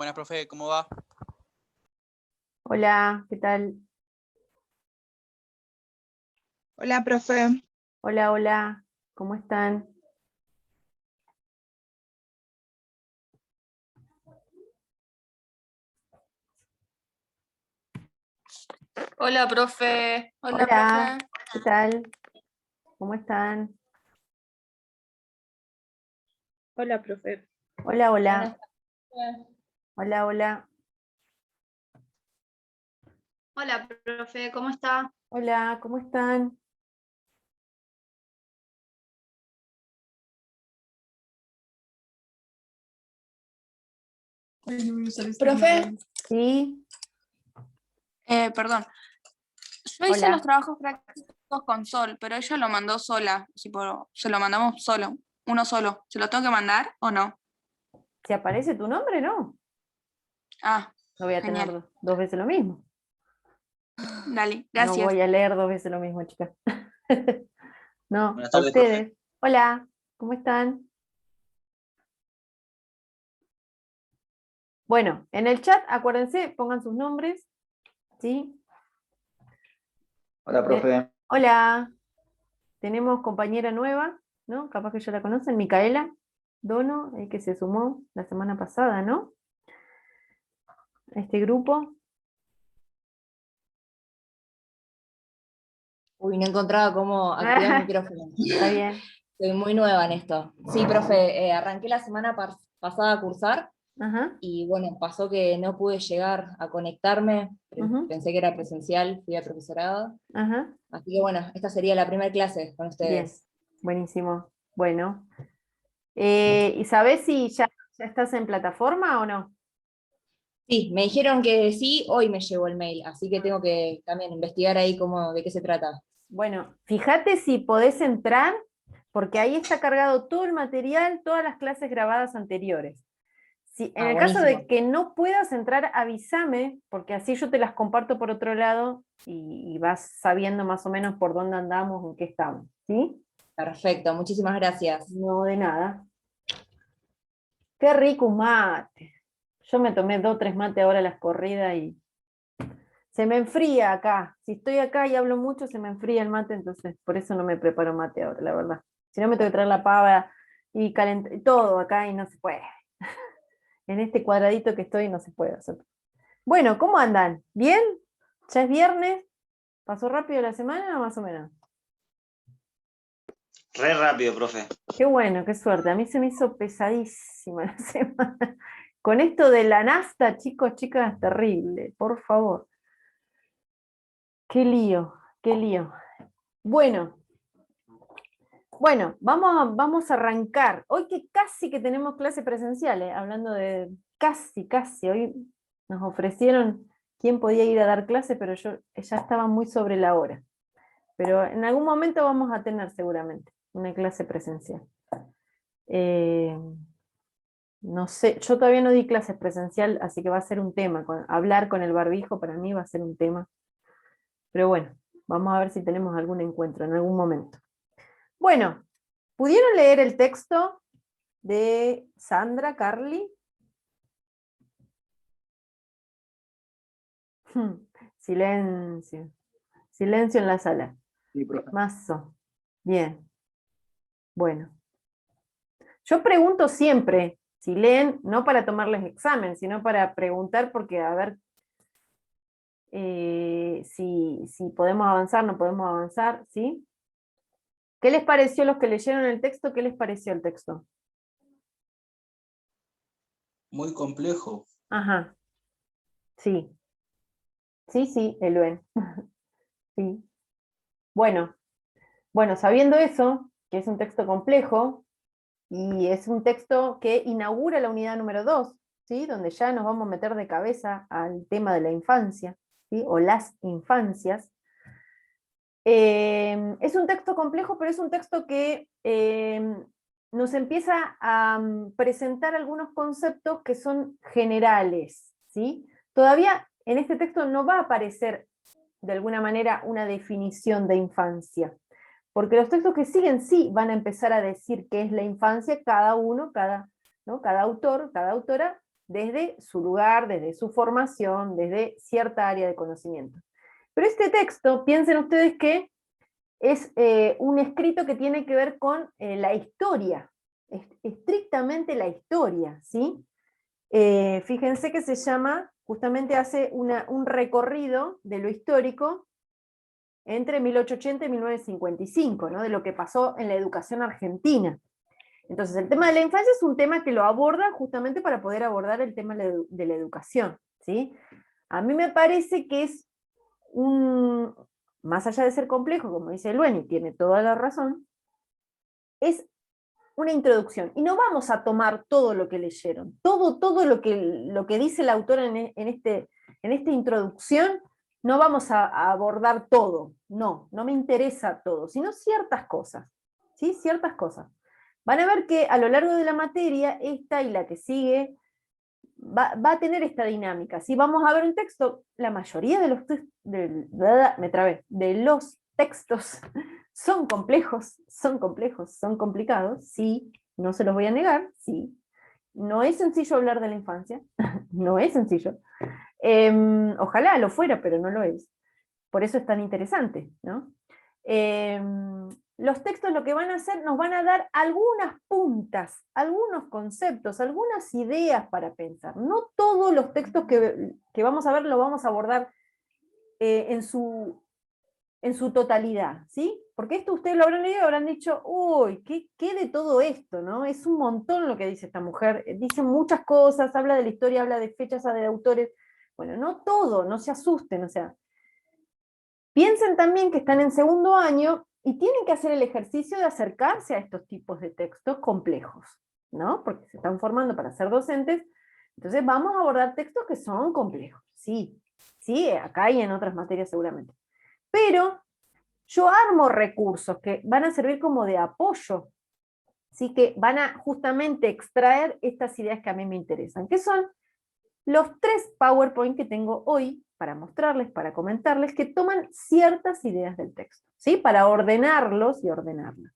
Buenas, profe, ¿cómo va? Hola, ¿qué tal? Hola, profe. Hola, hola, ¿cómo están? Hola, profe. Hola, Hola, profe. ¿qué tal? ¿Cómo están? Hola, profe. Hola, hola, Buenas tardes. hola, hola, Hola, profe, ¿cómo está? hola, ¿cómo están? Profe, Sí, perdón. Yo hice los hola. trabajos prácticos con Sol, pero ella lo mandó sola. Se lo mandamos solo, uno solo. ¿Se lo tengo que mandar o no? Si aparece tu nombre, no. Ah, No voy a tener genial. dos veces lo mismo. Dale, No gracias. voy a leer dos veces lo mismo, chicas. No, Buenas a tardes, profe. ustedes. Hola, ¿cómo están? Bueno, en el chat, acuérdense, pongan sus nombres, ¿sí? Hola, profe. Hola, tenemos compañera nueva, ¿no? Capaz que ya la conocen, Micaela Dono, que se sumó la semana pasada, ¿no? A este grupo. Uy, no encontraba cómo activar el micrófono. Está bien. Soy muy nueva en esto. Sí, profe, arranqué la semana pasada a cursar Ajá, y bueno, pasó que no pude llegar a conectarme. ujú, Pensé que era presencial, fui a profesorado. ajá. Así que bueno, esta sería la primera clase con Bien, ustedes. buenísimo. Bueno. ¿Y sabés si ya estás en plataforma o no? Sí, me dijeron que sí, hoy me llegó el mail, así que tengo que también investigar ahí de qué se trata. Bueno, fíjate si podés entrar, porque ahí está cargado todo el material, todas las clases grabadas anteriores. Si, en el caso de Buenísimo. que no puedas entrar, avísame, porque así yo te las comparto por otro lado y vas sabiendo más o menos por dónde andamos, en qué estamos, ¿sí? Perfecto, muchísimas gracias. No, de nada. Qué rico un mate. Yo me tomé 2 o 3 mates ahora a las corridas y se me enfría acá. Si estoy acá y hablo mucho, se me enfría el mate, entonces por eso no me preparo mate ahora, la verdad. Si no, me tengo que traer la pava y calentar todo acá y no se puede. En este cuadradito que estoy no se puede hacer. Bueno, ¿cómo andan? ¿Bien? ¿Ya es viernes? ¿Pasó rápido la semana o más o menos? Re rápido, profe. Qué bueno, qué suerte. A mí se me hizo pesadísima la semana. Con esto de la nafta, chicos, chicas, terrible, por favor. Qué lío, qué lío. Bueno, vamos a arrancar. Hoy que casi que tenemos clase presencial, hablando de casi. Hoy nos ofrecieron quién podía ir a dar clase, pero yo ya estaba muy sobre la hora. Pero en algún momento vamos a tener seguramente una clase presencial. No sé, yo todavía no di clases presencial, así que va a ser un tema. Hablar con el barbijo para mí va a ser un tema. Pero bueno, vamos a ver si tenemos algún encuentro en algún momento. Bueno, ¿pudieron leer el texto de Sandra Carly? Silencio. Silencio en la sala. Sí, profe. Mazo. Bien. Bueno. Yo pregunto siempre si leen, no para tomarles examen, sino para preguntar porque a ver si podemos avanzar, no podemos avanzar, ¿sí? ¿Qué les pareció los que leyeron el texto? ¿Qué les pareció el texto? Muy complejo. Ajá. Sí. Sí, Eluen. Sí. Bueno, sabiendo eso, que es un texto complejo, y es un texto que inaugura la unidad número 2, ¿sí? Donde ya nos vamos a meter de cabeza al tema de la infancia, ¿sí? O las infancias. Es un texto complejo, pero es un texto que nos empieza a presentar algunos conceptos que son generales, ¿sí? Todavía en este texto no va a aparecer de alguna manera una definición de infancia, porque los textos que siguen sí van a empezar a decir qué es la infancia, cada uno, ¿no? Cada autor, cada autora desde su lugar, desde su formación, desde cierta área de conocimiento. Pero este texto, piensen ustedes que es un escrito que tiene que ver con la historia, estrictamente la historia, ¿sí? Fíjense que se llama, justamente hace un recorrido de lo histórico entre 1880 y 1955, ¿no? De lo que pasó en la educación argentina. Entonces, el tema de la infancia es un tema que lo aborda justamente para poder abordar el tema de la educación, ¿sí? A mí me parece que es más allá de ser complejo, como dice Luen, y tiene toda la razón, es una introducción. Y no vamos a tomar todo lo que leyeron, todo lo que dice el autor en esta introducción, no vamos a abordar todo, no me interesa todo, sino ciertas cosas, ¿sí? Ciertas cosas. Van a ver que a lo largo de la materia, esta y la que sigue, va a tener esta dinámica. Si vamos a ver un texto, la mayoría de los textos son complejos, son complicados, sí, no se los voy a negar, sí. No es sencillo hablar de la infancia, no es sencillo. Ojalá lo fuera, pero no lo es. Por eso es tan interesante, ¿no? Los textos lo que van a hacer, nos van a dar algunas puntas, algunos conceptos, algunas ideas para pensar. No todos los textos que vamos a ver lo vamos a abordar en su totalidad, ¿sí? Porque esto ustedes lo habrán leído y habrán dicho, uy, ¿qué de todo esto, ¿no? Es un montón lo que dice esta mujer, dice muchas cosas, habla de la historia, habla de fechas, habla de autores. Bueno, no todo, no se asusten, o sea, piensen también que están en segundo año y tienen que hacer el ejercicio de acercarse a estos tipos de textos complejos, ¿no? Porque se están formando para ser docentes, entonces vamos a abordar textos que son complejos, sí, acá y en otras materias seguramente. Pero yo armo recursos que van a servir como de apoyo, ¿sí? Que van a justamente extraer estas ideas que a mí me interesan, que son los 3 PowerPoint que tengo hoy para mostrarles, para comentarles, que toman ciertas ideas del texto, ¿sí? Para ordenarlos y ordenarlas,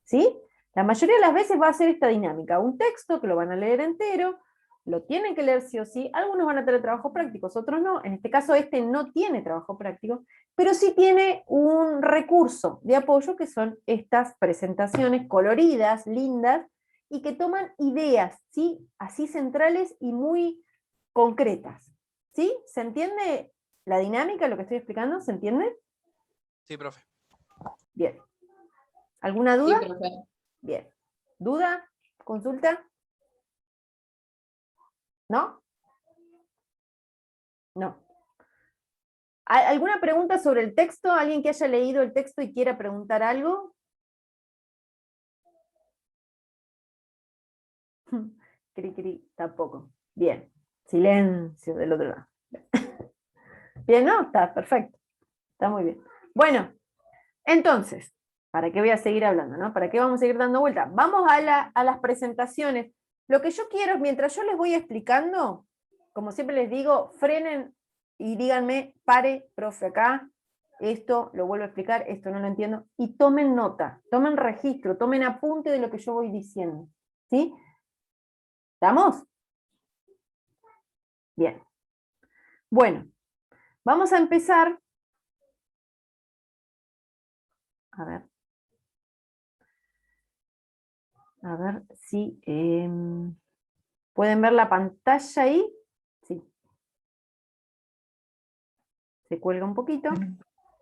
¿sí? La mayoría de las veces va a ser esta dinámica, un texto que lo van a leer entero, lo tienen que leer sí o sí, algunos van a tener trabajos prácticos, otros no, en este caso este no tiene trabajo práctico, pero sí tiene un recurso de apoyo que son estas presentaciones coloridas, lindas, y que toman ideas, ¿sí? Así centrales y muy concretas, ¿sí? ¿Se entiende la dinámica, lo que estoy explicando? ¿Se entiende? Sí, profe. Bien. ¿Alguna duda? Sí, profe. Bien. ¿Duda? ¿Consulta? ¿No? No. ¿Alguna pregunta sobre el texto? ¿Alguien que haya leído el texto y quiera preguntar algo? Cri, cri, tampoco. Bien. Silencio del otro lado. Bien, ¿no? Está perfecto. Está muy bien. Bueno, entonces, ¿para qué voy a seguir hablando, no? ¿Para qué vamos a seguir dando vueltas? Vamos a las presentaciones. Lo que yo quiero, mientras yo les voy explicando, como siempre les digo, frenen y díganme, pare, profe, acá, esto lo vuelvo a explicar, esto no lo entiendo, y tomen nota, tomen registro, tomen apunte de lo que yo voy diciendo, ¿sí? ¿Estamos? Bien. Bueno, vamos a empezar. A ver si pueden ver la pantalla ahí. Sí. Se cuelga un poquito.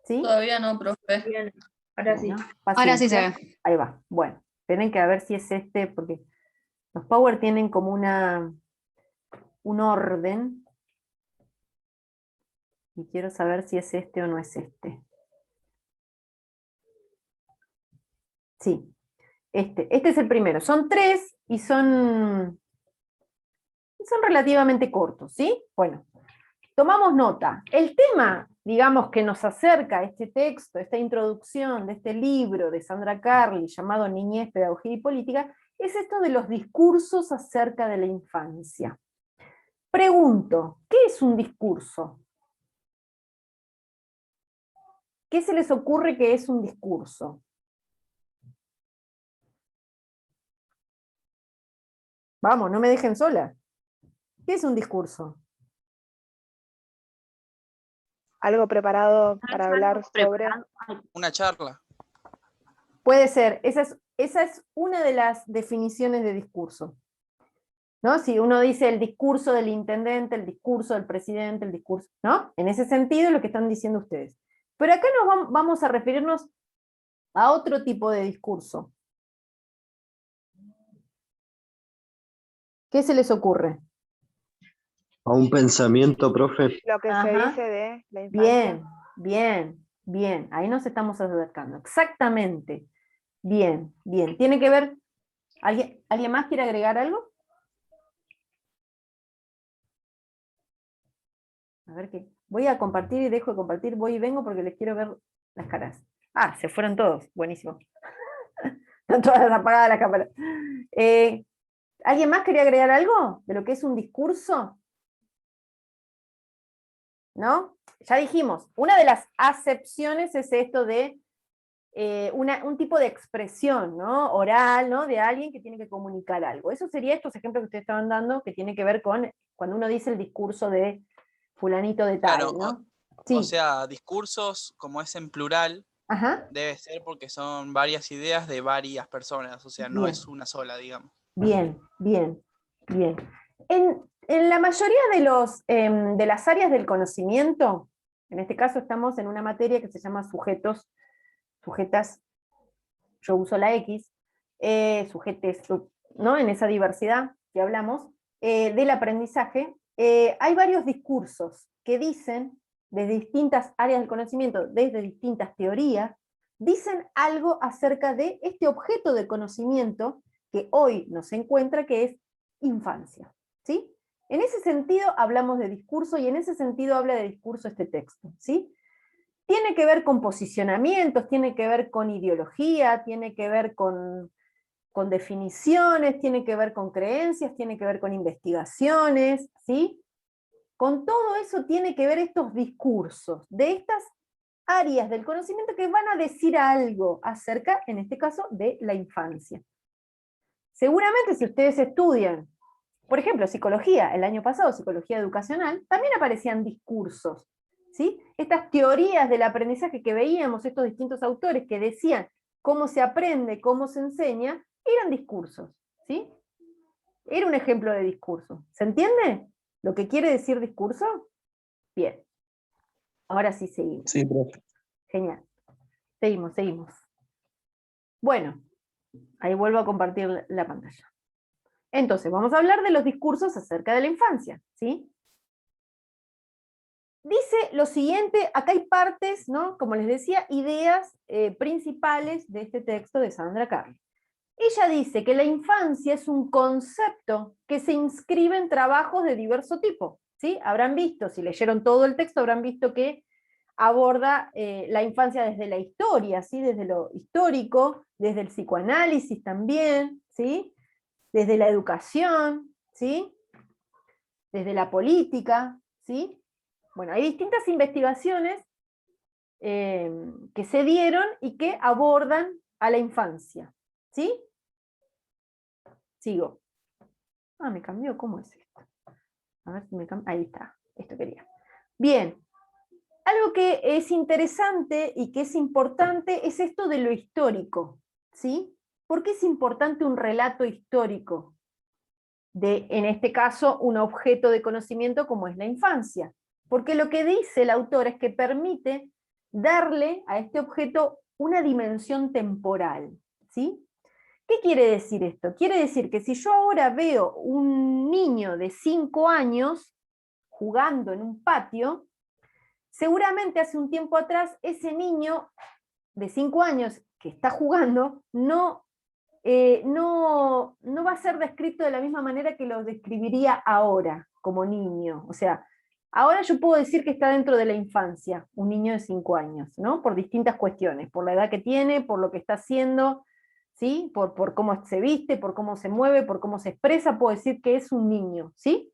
¿Sí? Todavía no, profe. Bien, ahora sí. Bueno, Ahora sí se paciencia. ve. Ahí va. Bueno, esperen que a ver si es este, porque los Power tienen como un orden. Y quiero saber si es este o no es este. Sí. Este es el primero. Son 3 y son relativamente cortos, ¿sí? Bueno, tomamos nota. El tema, digamos, que nos acerca a este texto, esta introducción de este libro de Sandra Carli, llamado Niñez, Pedagogía y Política, es esto de los discursos acerca de la infancia. Pregunto, ¿qué es un discurso? ¿Qué se les ocurre que es un discurso? Vamos, no me dejen sola. ¿Qué es un discurso? Algo preparado para hablar sobre. Una charla. Puede ser, esa es una de las definiciones de discurso. ¿No? Si uno dice el discurso del intendente, el discurso del presidente, el discurso, ¿no? En ese sentido es lo que están diciendo ustedes. Pero acá vamos a referirnos a otro tipo de discurso. ¿Qué se les ocurre? A un pensamiento, profe. Lo que se Ajá. dice de la infancia. Bien. Ahí nos estamos acercando. Exactamente. Bien. ¿Tiene que ver? ¿Alguien más quiere agregar algo? A ver qué. Voy a compartir y dejo de compartir, voy y vengo porque les quiero ver las caras. Ah, se fueron todos. Buenísimo. Están todas apagadas las cámaras. ¿Alguien más quería agregar algo de lo que es un discurso? ¿No? Ya dijimos, una de las acepciones es esto de un tipo de expresión, ¿no? Oral, ¿no? De alguien que tiene que comunicar algo. Eso sería estos ejemplos que ustedes estaban dando, que tiene que ver con cuando uno dice el discurso de fulanito de tal, Claro, ¿no? O sea, discursos, como es en plural, Ajá. debe ser porque son varias ideas de varias personas, o sea, no Bien. es una sola, digamos. Bien. En la mayoría de las áreas del conocimiento, en este caso estamos en una materia que se llama sujetas, yo uso la X, sujetes, ¿no? En esa diversidad que hablamos, del aprendizaje, hay varios discursos que dicen, desde distintas áreas del conocimiento, desde distintas teorías, dicen algo acerca de este objeto de conocimiento que hoy nos encuentra, que es infancia, ¿sí? En ese sentido hablamos de discurso, y en ese sentido habla de discurso este texto, ¿sí? Tiene que ver con posicionamientos, tiene que ver con ideología, tiene que ver con definiciones, tiene que ver con creencias, tiene que ver con investigaciones, ¿sí? Con todo eso tiene que ver estos discursos de estas áreas del conocimiento que van a decir algo acerca, en este caso, de la infancia. Seguramente si ustedes estudian, por ejemplo, psicología, el año pasado, psicología educacional, también aparecían discursos, ¿sí? Estas teorías del aprendizaje que veíamos, estos distintos autores que decían cómo se aprende, cómo se enseña, eran discursos, ¿sí? Era un ejemplo de discurso. ¿Se entiende lo que quiere decir discurso? Bien. Ahora sí seguimos. Sí, profe. Genial. Seguimos. Bueno, ahí vuelvo a compartir la pantalla. Entonces, vamos a hablar de los discursos acerca de la infancia, ¿sí? Dice lo siguiente, acá hay partes, ¿no? Como les decía, ideas principales de este texto de Sandra Carli. Ella dice que la infancia es un concepto que se inscribe en trabajos de diverso tipo, ¿sí? Habrán visto, si leyeron todo el texto, habrán visto que aborda la infancia desde la historia, ¿sí? Desde lo histórico, desde el psicoanálisis también, ¿sí? Desde la educación, ¿sí? Desde la política, ¿sí? Bueno, hay distintas investigaciones que se dieron y que abordan a la infancia, ¿sí? Sigo. Ah, me cambió, ¿cómo es esto? A ver si me cambia. Ahí está, esto quería. Bien, algo que es interesante y que es importante es esto de lo histórico, ¿sí? ¿Por qué es importante un relato histórico de, en este caso, un objeto de conocimiento como es la infancia? Porque lo que dice el autor es que permite darle a este objeto una dimensión temporal, ¿sí? ¿Qué quiere decir esto? Quiere decir que si yo ahora veo un niño de 5 años jugando en un patio, seguramente hace un tiempo atrás ese niño de 5 años que está jugando no va a ser descrito de la misma manera que lo describiría ahora como niño. O sea, ahora yo puedo decir que está dentro de la infancia, un niño de 5 años, ¿no? Por distintas cuestiones, por la edad que tiene, por lo que está haciendo, ¿sí? Por cómo se viste, por cómo se mueve, por cómo se expresa, puedo decir que es un niño, ¿sí?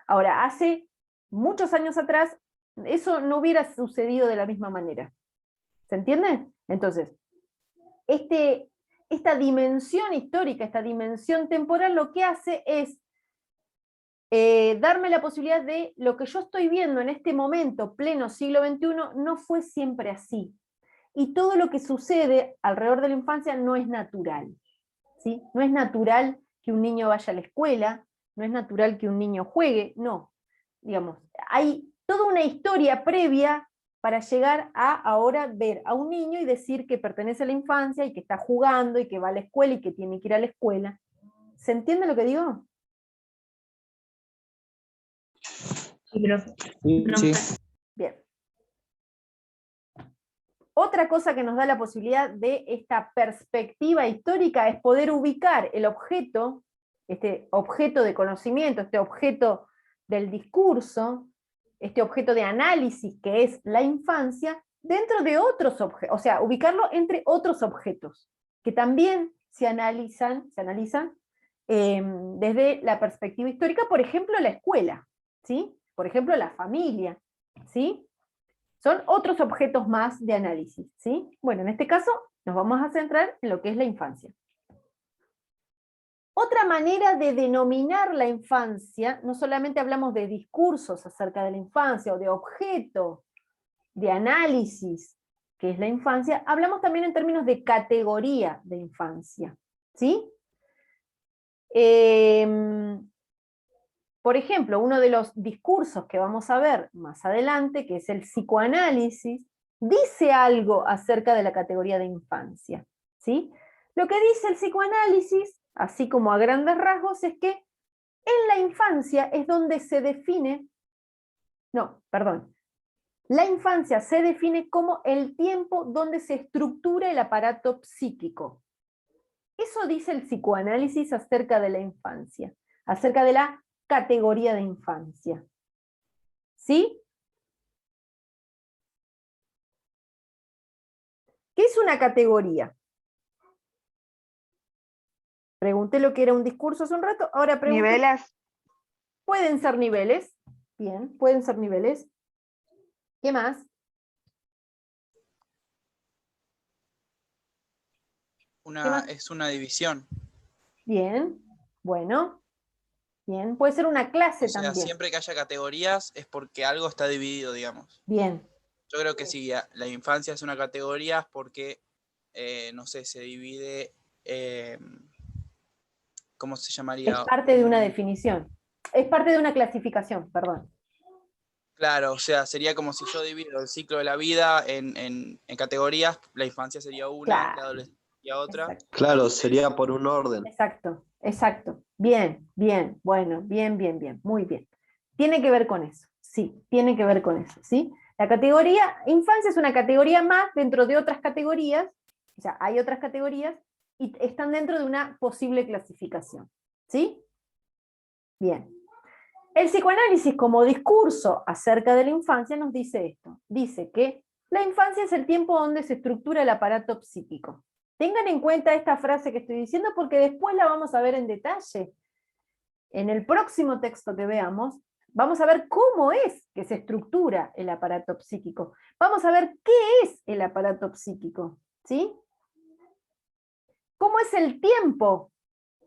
Ahora, hace muchos años atrás, eso no hubiera sucedido de la misma manera. ¿Se entiende? Entonces, esta dimensión histórica, esta dimensión temporal, lo que hace es darme la posibilidad de lo que yo estoy viendo en este momento, pleno siglo XXI, no fue siempre así. Y todo lo que sucede alrededor de la infancia no es natural, ¿sí? No es natural que un niño vaya a la escuela, no es natural que un niño juegue, no. Digamos, hay toda una historia previa para llegar a ahora ver a un niño y decir que pertenece a la infancia y que está jugando y que va a la escuela y que tiene que ir a la escuela. ¿Se entiende lo que digo? Sí, profe. Sí. Bien. Otra cosa que nos da la posibilidad de esta perspectiva histórica es poder ubicar el objeto, este objeto de conocimiento, este objeto del discurso, este objeto de análisis que es la infancia, dentro de otros objetos, o sea, ubicarlo entre otros objetos, que también se analizan desde la perspectiva histórica, por ejemplo, la escuela, ¿sí? Por ejemplo, la familia, ¿sí? Son otros objetos más de análisis, ¿sí? Bueno, en este caso nos vamos a centrar en lo que es la infancia. Otra manera de denominar la infancia, no solamente hablamos de discursos acerca de la infancia o de objeto de análisis que es la infancia, hablamos también en términos de categoría de infancia, ¿sí? Por ejemplo, uno de los discursos que vamos a ver más adelante, que es el psicoanálisis, dice algo acerca de la categoría de infancia, ¿sí? Lo que dice el psicoanálisis, así como a grandes rasgos, es que en la infancia es donde se define, la infancia se define como el tiempo donde se estructura el aparato psíquico. Eso dice el psicoanálisis acerca de la infancia, acerca de la categoría de infancia. ¿Sí? ¿Qué es una categoría? Pregunté lo que era un discurso hace un rato, ahora pregunto. Niveles. Pueden ser niveles, bien, pueden ser niveles. ¿Qué más? Es una división. Bien, bueno, bien, puede ser una clase O sea, también. siempre que haya categorías es porque algo está dividido, digamos. Bien, Yo creo que si la infancia es una categoría es porque, no sé, se divide, ¿cómo se es llamaría? parte de una definición. Es parte de una clasificación, perdón. Claro, o sea, sería como si yo divido el ciclo de la vida en categorías, la infancia sería una, Claro. la adolescencia sería otra. Exacto. La Claro, adultez. sería por un orden. Exacto, exacto. Bien, bien, bueno, bien, bien, bien, muy bien. Tiene que ver con eso, sí, tiene que ver con eso, ¿sí? La categoría, infancia es una categoría más dentro de otras categorías, o sea, hay otras categorías y están dentro de una posible clasificación, ¿sí? Bien. El psicoanálisis como discurso acerca de la infancia nos dice esto, dice que la infancia es el tiempo donde se estructura el aparato psíquico. Tengan en cuenta esta frase que estoy diciendo porque después la vamos a ver en detalle. En el próximo texto que veamos, vamos a ver cómo es que se estructura el aparato psíquico. Vamos a ver qué es el aparato psíquico, ¿sí? ¿Cómo es el tiempo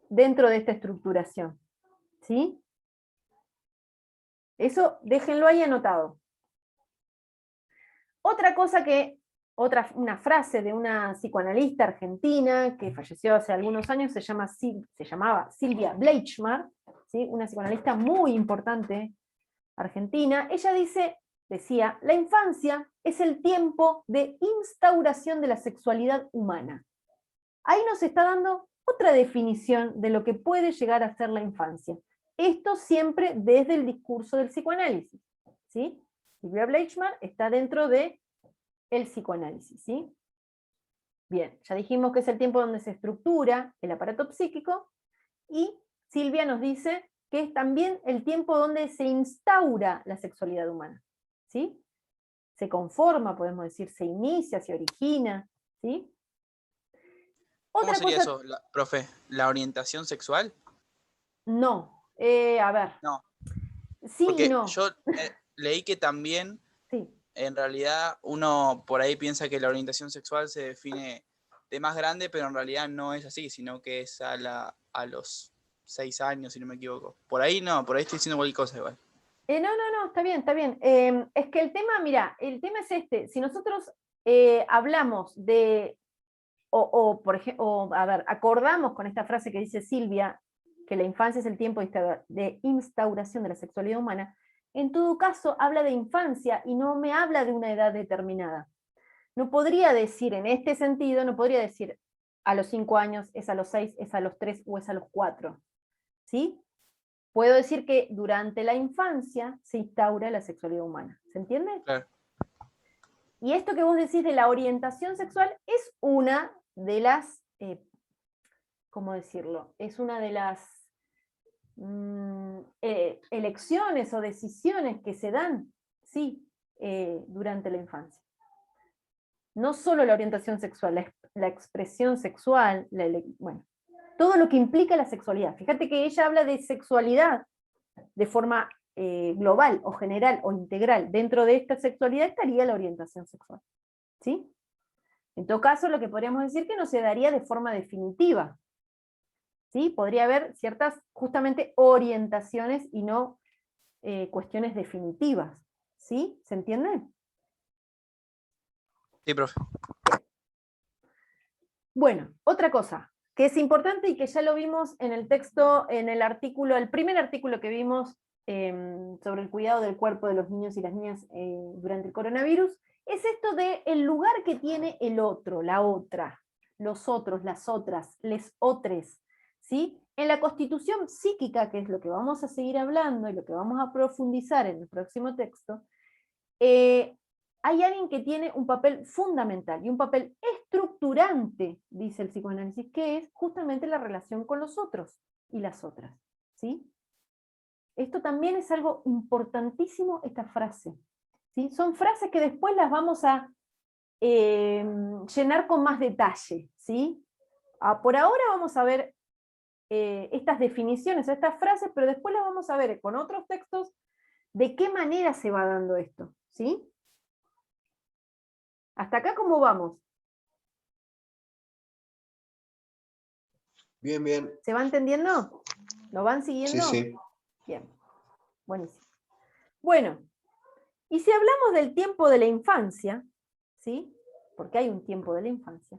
dentro de esta estructuración? ¿Sí? Eso déjenlo ahí anotado. Otra cosa una frase de una psicoanalista argentina que falleció hace algunos años, se llamaba Silvia Bleichmar, ¿sí? Una psicoanalista muy importante argentina. Ella decía, la infancia es el tiempo de instauración de la sexualidad humana. Ahí nos está dando otra definición de lo que puede llegar a ser la infancia. Esto siempre desde el discurso del psicoanálisis, ¿sí? Silvia Bleichmar está dentro de el psicoanálisis, ¿sí? Bien, ya dijimos que es el tiempo donde se estructura el aparato psíquico, y Silvia nos dice que es también el tiempo donde se instaura la sexualidad humana, ¿sí? Se conforma, podemos decir, se inicia, se origina, ¿sí? ¿Cómo Otra sería cosa, eso, profe? ¿La orientación sexual? no, a ver, No, sí y porque no, yo leí que también, sí. en realidad, uno por ahí piensa que la orientación sexual se define de más grande, pero en realidad no es así, sino que es a los 6 años, si no me equivoco. Por ahí no, por ahí estoy diciendo cualquier cosa igual. No, está bien, está bien. Es que el tema, mira, el tema es este. Si nosotros hablamos de, por ejemplo, a ver, acordamos con esta frase que dice Silvia, que la infancia es el tiempo de instauración de la sexualidad humana, en todo caso habla de infancia y no me habla de una edad determinada. No podría decir, en este sentido, no podría decir a los 5 años, es a los 6, es a los 3 o es a los 4. ¿Sí? Puedo decir que durante la infancia se instaura la sexualidad humana. ¿Se entiende? Claro. Y esto que vos decís de la orientación sexual es una de las, ¿cómo decirlo? Es una de las elecciones o decisiones que se dan, sí, durante la infancia. No solo la orientación sexual, la expresión sexual, bueno, todo lo que implica la sexualidad. Fíjate que ella habla de sexualidad de forma global o general o integral. Dentro de esta sexualidad estaría la orientación sexual. ¿Sí? En todo caso, lo que podríamos decir que no se daría de forma definitiva. ¿Sí? Podría haber ciertas, justamente, orientaciones y no cuestiones definitivas. ¿Sí? ¿Se entiende? Sí, profe. Bueno, otra cosa que es importante y que ya lo vimos en el texto, en el artículo, el primer artículo que vimos sobre el cuidado del cuerpo de los niños y las niñas durante el coronavirus, es esto de el lugar que tiene el otro, la otra, los otros, las otras, les otres, ¿sí? En la constitución psíquica, que es lo que vamos a seguir hablando y lo que vamos a profundizar en el próximo texto, hay alguien que tiene un papel fundamental y un papel estructurante, dice el psicoanálisis, que es justamente la relación con los otros y las otras, ¿sí? Esto también es algo importantísimo, esta frase, ¿sí? Son frases que después las vamos a llenar con más detalle, ¿sí? Por ahora vamos a ver estas definiciones, estas frases, pero después las vamos a ver con otros textos de qué manera se va dando esto, ¿sí? ¿Hasta acá cómo vamos? Bien, bien. ¿Se va entendiendo? ¿Lo van siguiendo? Sí, sí. Bien, buenísimo. Bueno, y si hablamos del tiempo de la infancia, ¿sí? Porque hay un tiempo de la infancia,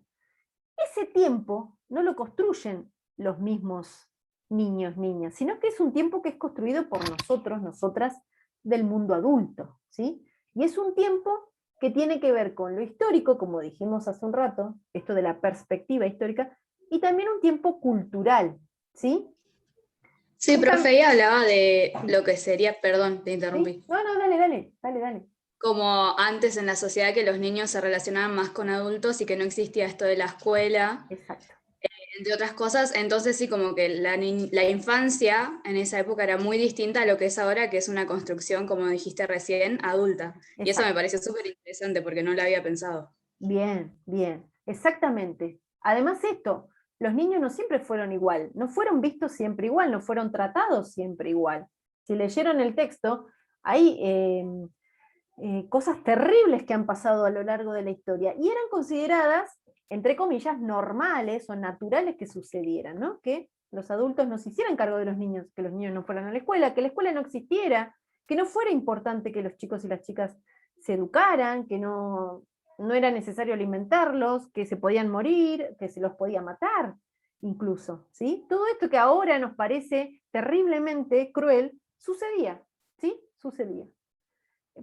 ese tiempo no lo construyen los mismos niños, niñas, sino que es un tiempo que es construido por nosotros, nosotras, del mundo adulto, ¿sí? Y es un tiempo que tiene que ver con lo histórico, como dijimos hace un rato, esto de la perspectiva histórica, y también un tiempo cultural, ¿sí? Sí, profe, ella hablaba de lo que sería, perdón, te interrumpí. ¿Sí? No, dale. Como antes en la sociedad que los niños se relacionaban más con adultos y que no existía esto de la escuela, Exacto. entre otras cosas, entonces sí, como que la infancia en esa época era muy distinta a lo que es ahora, que es una construcción, como dijiste recién, adulta. Exacto. Y eso me pareció súper interesante porque no lo había pensado. Bien, exactamente. Además esto, los niños no siempre fueron igual, no fueron vistos siempre igual, no fueron tratados siempre igual. Si leyeron el texto, hay cosas terribles que han pasado a lo largo de la historia y eran consideradas, entre comillas, normales o naturales que sucedieran, ¿no? Que los adultos no se hicieran cargo de los niños, que los niños no fueran a la escuela, que la escuela no existiera, que no fuera importante que los chicos y las chicas se educaran, que no era necesario alimentarlos, que se podían morir, que se los podía matar, incluso, ¿sí? Todo esto que ahora nos parece terriblemente cruel, sucedía, ¿sí? Sucedía.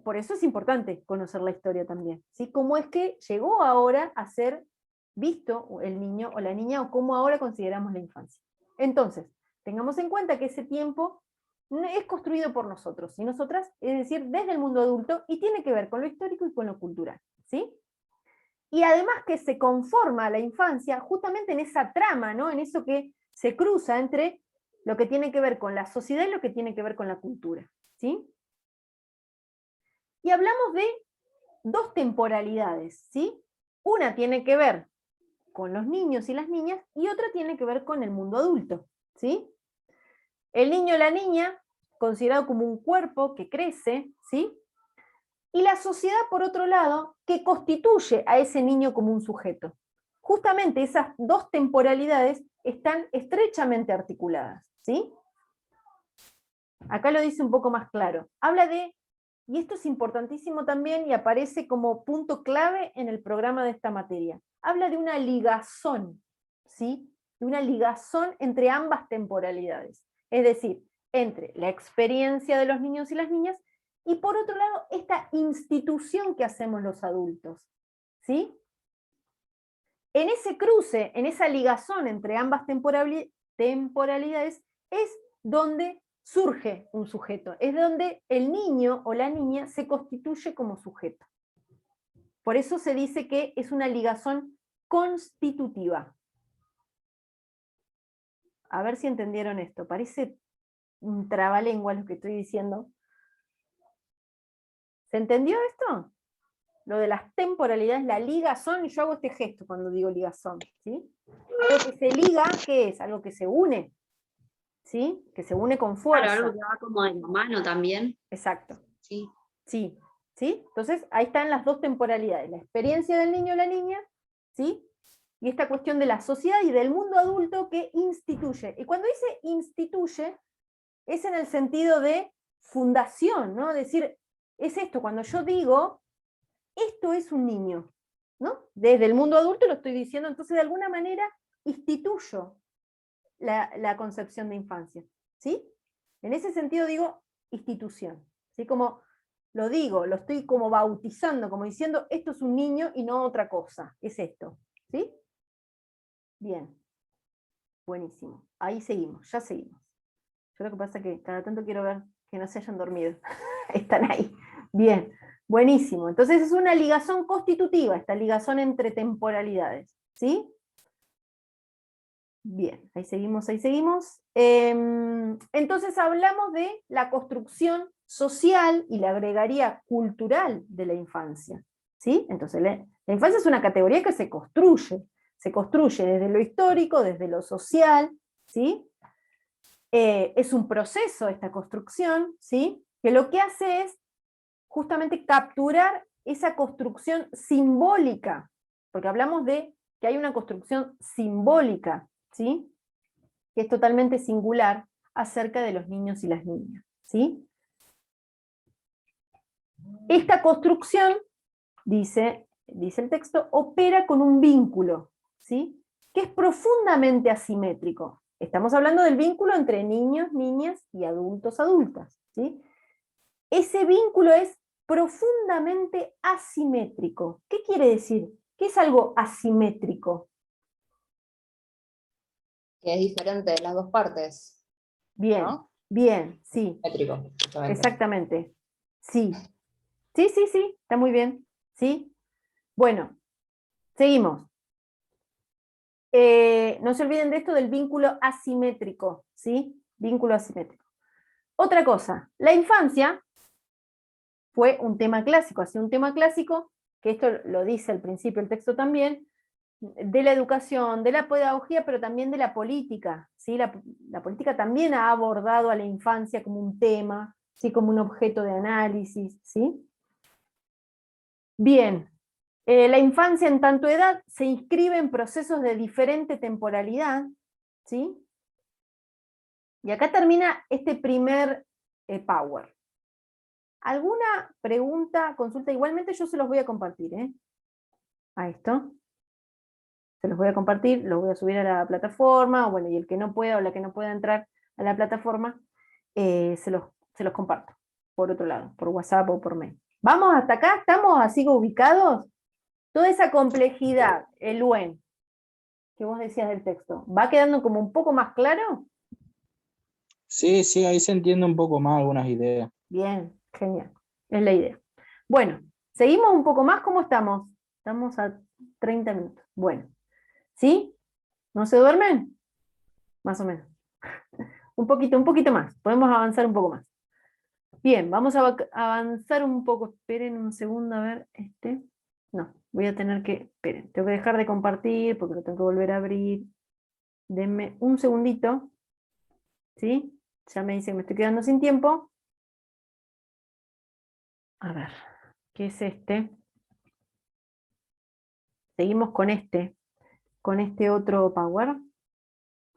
Por eso es importante conocer la historia también, ¿sí? Cómo es que llegó ahora a ser visto el niño o la niña, o cómo ahora consideramos la infancia. Entonces, tengamos en cuenta que ese tiempo es construido por nosotros y nosotras, es decir, desde el mundo adulto, y tiene que ver con lo histórico y con lo cultural, ¿sí? Y además que se conforma la infancia justamente en esa trama, ¿no? En eso que se cruza entre lo que tiene que ver con la sociedad y lo que tiene que ver con la cultura, ¿sí? Y hablamos de dos temporalidades, ¿sí? Una tiene que ver con los niños y las niñas y otra tiene que ver con el mundo adulto, ¿sí? El niño o la niña, considerado como un cuerpo que crece, ¿sí? Y la sociedad, por otro lado, que constituye a ese niño como un sujeto. justamente esas dos temporalidades están estrechamente articuladas, ¿sí? Acá lo dice un poco más claro. Habla de, y esto es importantísimo también y aparece como punto clave en el programa de esta materia, habla de una ligazón, ¿sí? De una ligazón entre ambas temporalidades. Es decir, entre la experiencia de los niños y las niñas, y por otro lado, esta institución que hacemos los adultos, ¿sí? En ese cruce, en esa ligazón entre ambas temporalidades, es donde surge un sujeto, es donde el niño o la niña se constituye como sujeto. Por eso se dice que es una ligazón constitutiva. A ver si entendieron esto, parece un trabalengua lo que estoy diciendo. ¿Se entendió esto? Lo de las temporalidades, la ligazón, y yo hago este gesto cuando digo ligazón, ¿sí? Algo que se liga, ¿qué es? Algo que se une, ¿sí? Que se une con fuerza. Claro, algo que va como de la mano también. Exacto. Sí. Sí, ¿sí? Entonces, ahí están las dos temporalidades, la experiencia del niño o la niña, ¿sí? Y esta cuestión de la sociedad y del mundo adulto que instituye. Y cuando dice instituye, es en el sentido de fundación, ¿no? Es decir, es esto, cuando yo digo, esto es un niño, ¿no? Desde el mundo adulto lo estoy diciendo, entonces de alguna manera instituyo la concepción de infancia, ¿sí? En ese sentido digo institución, ¿sí? Como lo digo, lo estoy como bautizando, como diciendo, esto es un niño y no otra cosa, es esto, ¿sí? Bien, buenísimo, ahí seguimos, ya seguimos. Yo lo que pasa es que cada tanto quiero ver que no se hayan dormido, están ahí, bien, buenísimo. Entonces es una ligazón constitutiva, esta ligazón entre temporalidades, ¿sí? Bien, ahí seguimos, ahí seguimos. Entonces hablamos de la construcción social y le agregaría cultural de la infancia, ¿sí? Entonces la infancia es una categoría que se construye desde lo histórico, desde lo social, ¿sí? Es un proceso esta construcción, ¿sí? Que lo que hace es justamente capturar esa construcción simbólica, porque hablamos de que hay una construcción simbólica, ¿sí? Que es totalmente singular acerca de los niños y las niñas, ¿sí? Esta construcción, dice el texto, opera con un vínculo, ¿sí? Que es profundamente asimétrico. Estamos hablando del vínculo entre niños, niñas y adultos, adultas, ¿sí? Ese vínculo es profundamente asimétrico. ¿Qué quiere decir? ¿Qué es algo asimétrico? Que es diferente de las dos partes. Bien, ¿no? bien, sí. Métrico, justamente. Exactamente. Sí. Sí, sí, sí, está muy bien. ¿Sí? Bueno, seguimos. No se olviden de esto del vínculo asimétrico, ¿sí? Vínculo asimétrico. Otra cosa, la infancia fue un tema clásico, así un tema clásico, que esto lo dice al principio el texto también, de la educación, de la pedagogía, pero también de la política, ¿sí? La política también ha abordado a la infancia como un tema, ¿sí? Como un objeto de análisis, ¿sí? Bien, la infancia en tanto edad se inscribe en procesos de diferente temporalidad, ¿sí? Y acá termina este primer power. ¿Alguna pregunta, consulta? Igualmente yo se los voy a compartir, a esto. Se los voy a compartir, los voy a subir a la plataforma, bueno, y el que no pueda o la que no pueda entrar a la plataforma, se los comparto, por otro lado, por WhatsApp o por mail. ¿Vamos hasta acá? ¿Estamos así ubicados? Toda esa complejidad, el UN, que vos decías del texto, ¿va quedando como un poco más claro? Sí, sí, ahí se entiende un poco más algunas ideas. Bien, genial, es la idea. Bueno, seguimos un poco más, ¿cómo estamos? Estamos a 30 minutos. Bueno, ¿sí? ¿No se duermen? Más o menos. Un poquito más, podemos avanzar un poco más. Bien, vamos a avanzar un poco. Esperen un segundo, a ver, no, voy a tener que, esperen, tengo que dejar de compartir porque lo tengo que volver a abrir. Denme un segundito, ¿sí? Ya me dice que me estoy quedando sin tiempo. A ver, ¿qué es este? Seguimos con este. con este otro power.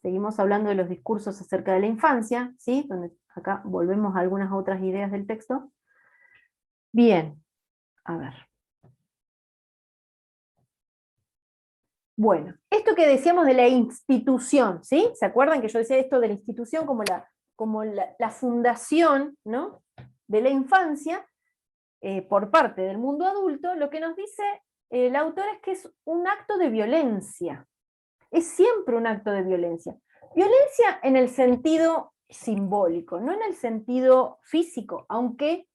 Seguimos hablando de los discursos acerca de la infancia, ¿sí? Donde acá volvemos a algunas otras ideas del texto. Bien, a ver. Bueno, esto que decíamos de la institución, ¿sí? ¿Se acuerdan que yo decía esto de la institución como la fundación, ¿no?, de la infancia por parte del mundo adulto? Lo que nos dice el autor es que es un acto de violencia. Es siempre un acto de violencia. Violencia en el sentido simbólico, no en el sentido físico, aunque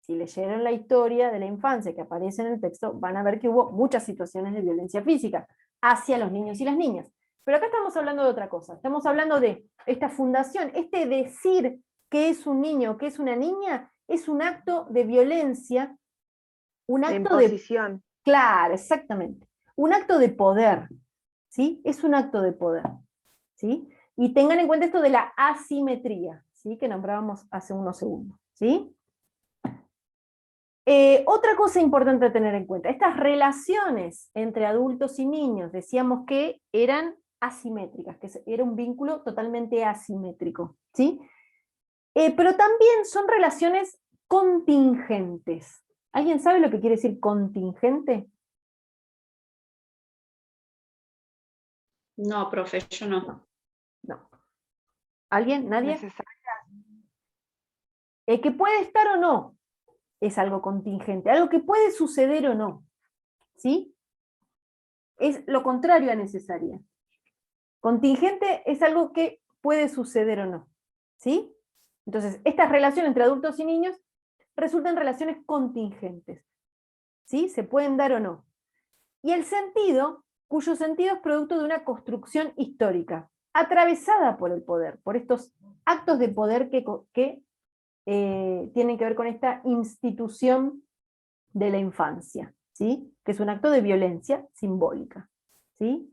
si leyeron la historia de la infancia que aparece en el texto, van a ver que hubo muchas situaciones de violencia física hacia los niños y las niñas. Pero acá estamos hablando de otra cosa, estamos hablando de esta fundación, este decir que es un niño, que es una niña, es un acto de violencia, un acto de imposición. Claro, exactamente. Un acto de poder, ¿sí? Es un acto de poder, ¿sí? Y tengan en cuenta esto de la asimetría, ¿sí?, que nombrábamos hace unos segundos, ¿sí? Otra cosa importante a tener en cuenta, estas relaciones entre adultos y niños, decíamos que eran asimétricas, que era un vínculo totalmente asimétrico, ¿sí? Pero también son relaciones contingentes. ¿Alguien sabe lo que quiere decir contingente? No, profe, yo no. No. ¿Alguien? ¿Nadie? Necesaria. Que puede estar o no, es algo contingente, algo que puede suceder o no, ¿sí? Es lo contrario a necesaria. Contingente es algo que puede suceder o no, ¿sí? Entonces, estas relaciones entre adultos y niños resultan relaciones contingentes, ¿sí? Se pueden dar o no. Y el sentido, cuyo sentido es producto de una construcción histórica, atravesada por el poder, por estos actos de poder que tienen que ver con esta institución de la infancia, ¿sí?, que es un acto de violencia simbólica, ¿sí?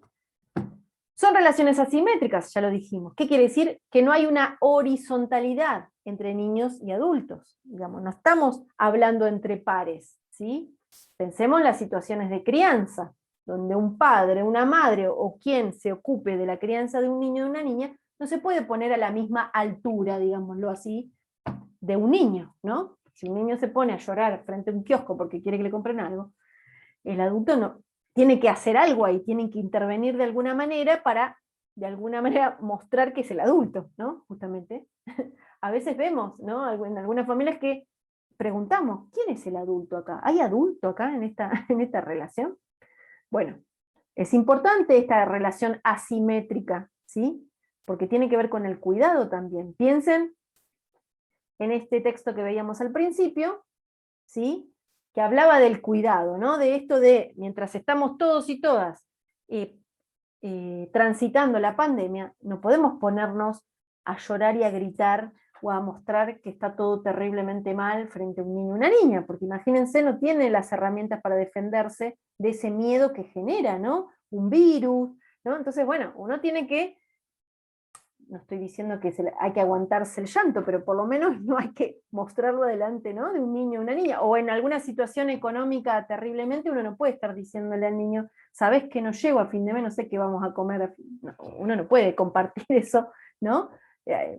Son relaciones asimétricas, ya lo dijimos. ¿Qué quiere decir? Que no hay una horizontalidad entre niños y adultos, digamos, no estamos hablando entre pares, ¿sí? Pensemos en las situaciones de crianza, donde un padre, una madre o quien se ocupe de la crianza de un niño o de una niña, no se puede poner a la misma altura, digámoslo así, de un niño, ¿no? Si un niño se pone a llorar frente a un kiosco porque quiere que le compren algo, el adulto no, tiene que hacer algo ahí, tienen que intervenir de alguna manera para, de alguna manera, mostrar que es el adulto, ¿no? Justamente. A veces vemos, ¿no?, en algunas familias que preguntamos, ¿quién es el adulto acá? ¿Hay adulto acá en esta relación? Bueno, es importante esta relación asimétrica, ¿sí? Porque tiene que ver con el cuidado también. Piensen en este texto que veíamos al principio, ¿sí?, que hablaba del cuidado, ¿no?, de esto de, mientras estamos todos y todas transitando la pandemia, no podemos ponernos a llorar y a gritar o a mostrar que está todo terriblemente mal frente a un niño o una niña, porque imagínense, no tiene las herramientas para defenderse de ese miedo que genera, ¿no?, un virus, ¿no? Entonces, bueno, uno tiene que, no estoy diciendo que hay que aguantarse el llanto, pero por lo menos no hay que mostrarlo delante, ¿no?, de un niño o una niña, o en alguna situación económica terriblemente, uno no puede estar diciéndole al niño, sabés que no llego a fin de mes, no sé qué vamos a comer, no, uno no puede compartir eso, ¿no?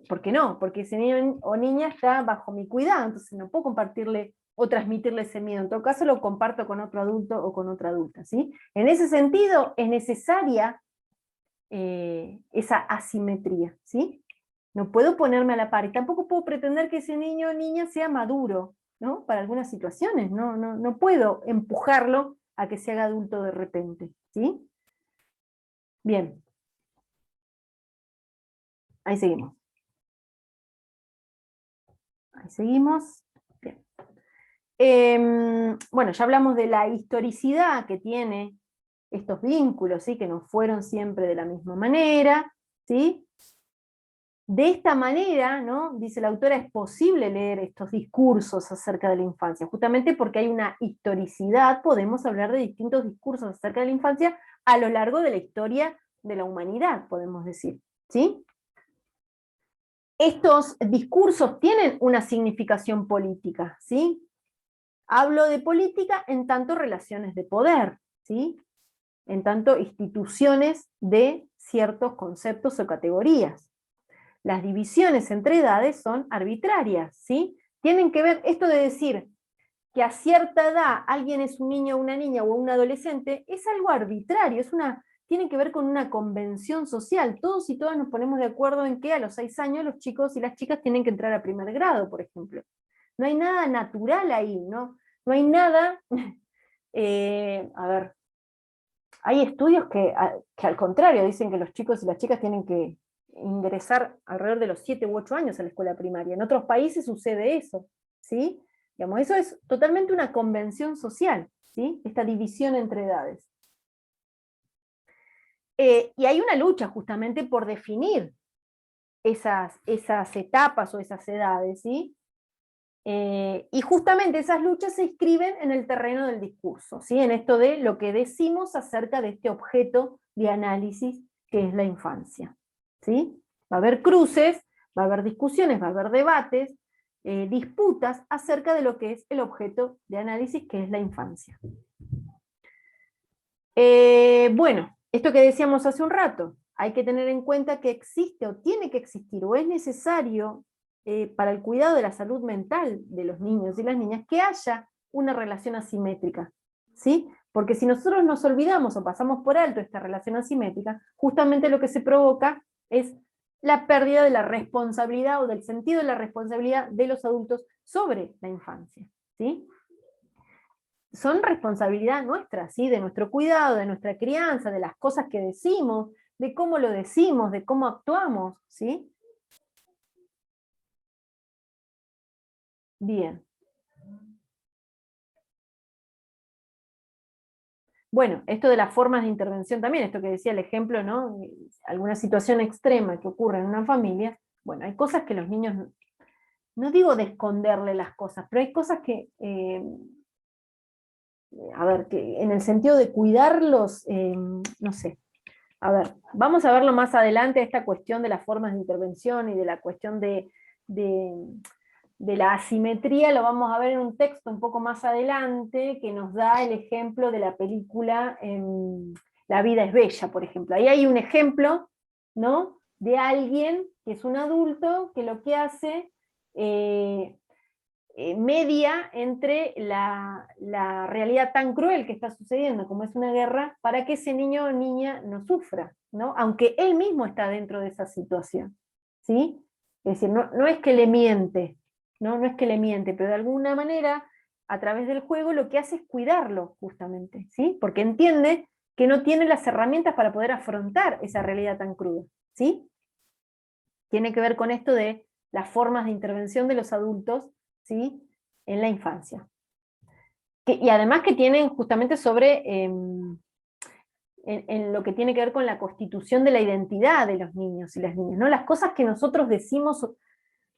¿Por qué no? Porque ese niño o niña está bajo mi cuidado, entonces no puedo compartirle o transmitirle ese miedo, en todo caso lo comparto con otro adulto o con otra adulta, ¿sí? En ese sentido es necesaria esa asimetría, ¿sí? No puedo ponerme a la par, y tampoco puedo pretender que ese niño o niña sea maduro, ¿no?, para algunas situaciones, no puedo empujarlo a que se haga adulto de repente, ¿sí? Bien. Ahí seguimos. Ahí seguimos. Bien. Bueno, ya hablamos de la historicidad que tiene estos vínculos, ¿sí?, que no fueron siempre de la misma manera, ¿sí? De esta manera, ¿no?, dice la autora, es posible leer estos discursos acerca de la infancia, justamente porque hay una historicidad, podemos hablar de distintos discursos acerca de la infancia a lo largo de la historia de la humanidad, podemos decir, ¿sí? Estos discursos tienen una significación política, ¿sí? Hablo de política en tanto relaciones de poder, ¿sí? en tanto instituciones de ciertos conceptos o categorías. Las divisiones entre edades son arbitrarias, ¿sí? Tienen que ver, esto de decir que a cierta edad alguien es un niño, una niña o un adolescente, es algo arbitrario, tiene que ver con una convención social. Todos y todas nos ponemos de acuerdo en que a los 6 años los chicos y las chicas tienen que entrar a primer grado, por ejemplo. No hay nada natural ahí, ¿no? No hay nada, a ver, hay estudios que al contrario dicen que los chicos y las chicas tienen que ingresar alrededor de los 7 u 8 años a la escuela primaria. En otros países sucede eso, ¿sí? Digamos, eso es totalmente una convención social, ¿sí? Esta división entre edades. Y hay una lucha justamente por definir esas etapas o esas edades, ¿sí? Y justamente esas luchas se inscriben en el terreno del discurso, ¿sí? En esto de lo que decimos acerca de este objeto de análisis que es la infancia, ¿sí? Va a haber cruces, va a haber discusiones, va a haber debates, disputas acerca de lo que es el objeto de análisis que es la infancia. Bueno, esto que decíamos hace un rato, hay que tener en cuenta que existe o tiene que existir o es necesario para el cuidado de la salud mental de los niños y las niñas que haya una relación asimétrica, ¿sí? Porque si nosotros nos olvidamos o pasamos por alto esta relación asimétrica, justamente lo que se provoca es la pérdida de la responsabilidad o del sentido de la responsabilidad de los adultos sobre la infancia, ¿sí? Son responsabilidad nuestra, ¿sí? De nuestro cuidado, de nuestra crianza, de las cosas que decimos, de cómo lo decimos, de cómo actuamos, ¿sí? Bien. Bueno, esto de las formas de intervención también, esto que decía el ejemplo, ¿no? Alguna situación extrema que ocurre en una familia, bueno, hay cosas que los niños, no digo de esconderle las cosas, pero hay cosas que, a ver, que en el sentido de cuidarlos, no sé. A ver, vamos a verlo más adelante, esta cuestión de las formas de intervención y de la cuestión de la asimetría, lo vamos a ver en un texto un poco más adelante, que nos da el ejemplo de la película La vida es bella, por ejemplo. Ahí hay un ejemplo, ¿no? De alguien que es un adulto, que lo que hace, media entre la realidad tan cruel que está sucediendo, como es una guerra, para que ese niño o niña no sufra, ¿no? Aunque él mismo está dentro de esa situación, ¿sí? Es decir, no es que le miente, no es que le miente, pero de alguna manera, a través del juego, lo que hace es cuidarlo, justamente, ¿sí? Porque entiende que no tiene las herramientas para poder afrontar esa realidad tan cruda, ¿sí? Tiene que ver con esto de las formas de intervención de los adultos, ¿sí? En la infancia. Y además que tienen justamente sobre, en lo que tiene que ver con la constitución de la identidad de los niños y las niñas, ¿no? Las cosas que nosotros decimos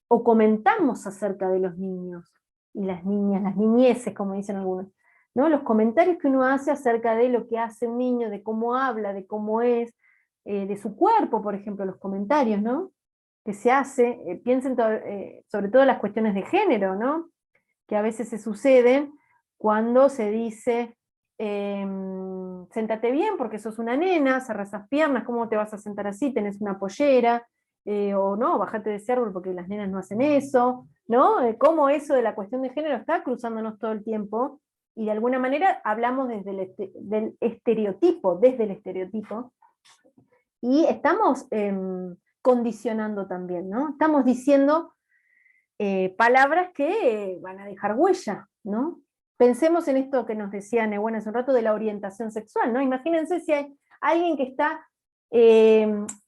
o comentamos acerca de los niños y las niñas, las niñeces, como dicen algunos, ¿no? Los comentarios que uno hace acerca de lo que hace un niño, de cómo habla, de cómo es, de su cuerpo, por ejemplo, los comentarios, ¿no? Que se hace, piensen sobre todo las cuestiones de género, ¿no? Que a veces se suceden cuando se dice, séntate bien porque sos una nena, cerrás esas piernas, ¿cómo te vas a sentar así? Tenés una pollera, o no, bajate de ese árbol porque las nenas no hacen eso, ¿no? Cómo eso de la cuestión de género está cruzándonos todo el tiempo, y de alguna manera hablamos desde del estereotipo, desde el estereotipo, y estamos condicionando también, ¿no? Estamos diciendo palabras que van a dejar huella, ¿no? Pensemos en esto que nos decía Nehuen hace un rato de la orientación sexual, ¿no? Imagínense si hay alguien que está,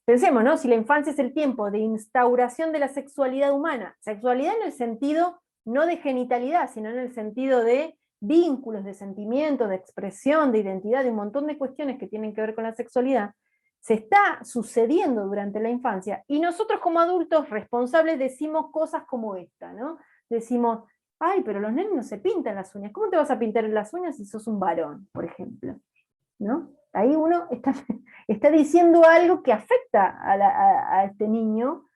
pensemos, ¿no? Si la infancia es el tiempo de instauración de la sexualidad humana, sexualidad en el sentido no de genitalidad, sino en el sentido de vínculos, de sentimiento, de expresión, de identidad, de un montón de cuestiones que tienen que ver con la sexualidad, se está sucediendo durante la infancia, y nosotros como adultos responsables decimos cosas como esta, ¿no? Decimos, ay, pero los nenes no se pintan las uñas, ¿cómo te vas a pintar las uñas si sos un varón, por ejemplo? ¿No? Ahí uno está diciendo algo que afecta a este niño,